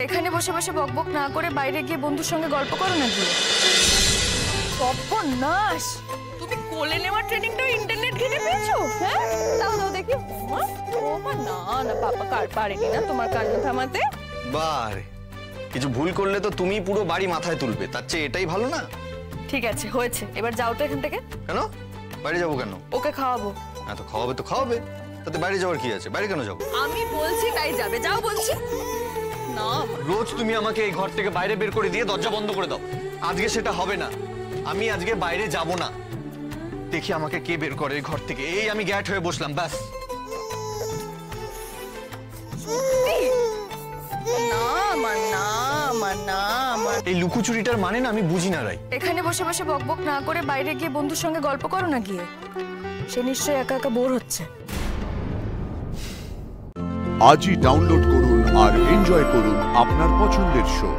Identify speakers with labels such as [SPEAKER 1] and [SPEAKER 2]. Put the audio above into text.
[SPEAKER 1] এখানে বসে বসে বকবক না করে বাইরে গিয়ে বন্ধুর সঙ্গে গল্প করো না গিয়ে। সর্বনাশ! তুমি কোলে নেওয়ার ট্রেনিংটা ইন্টারনেট ঘেটে পেয়েছো? হ্যাঁ, দাও দাও দেখি। ওমা না না, পাপা পারেনি না তোমার কান্না থামাতে।
[SPEAKER 2] বারে, কিছু ভুল করলে তো তুমি পুরো বাড়ি মাথায় তুলবে, তার চেয়ে এটাই ভালো না?
[SPEAKER 1] ঠিক আছে, হয়েছে, এবার যাও তো এখান থেকে।
[SPEAKER 2] কেন বাইরে যাবো কেন?
[SPEAKER 1] ওকে খাওয়াবো।
[SPEAKER 2] হ্যাঁ তো খাওয়াবে তো খাওয়াবে, তাতে বাইরে যাওয়ার কি আছে? বাইরে কেন যাবো?
[SPEAKER 1] আমি বলছি তাই যাবে, যাও বলছি না।
[SPEAKER 2] রোজ তুমি আমাকে এই ঘর থেকে বাইরে বের করে দিয়ে দরজা বন্ধ করে দাও। আজকে সেটা হবে না, আমি আজকে বাইরে যাব না। দেখি আমাকে কে বের করে এই ঘর থেকে। এই আমি গ্যাট হয়ে বসলাম, ব্যাস। এই লুকোচুরিটার মানে না আমি বুঝি না রাই।
[SPEAKER 1] এখানে বসে বসে বকবক না করে বাইরে গিয়ে বন্ধুর সঙ্গে গল্প করো না গিয়ে। সে নিশ্চয়ই একা একা বোর হচ্ছে।
[SPEAKER 3] আজই ডাউনলোড করুন আর এনজয় করুন আপনার পছন্দের শো।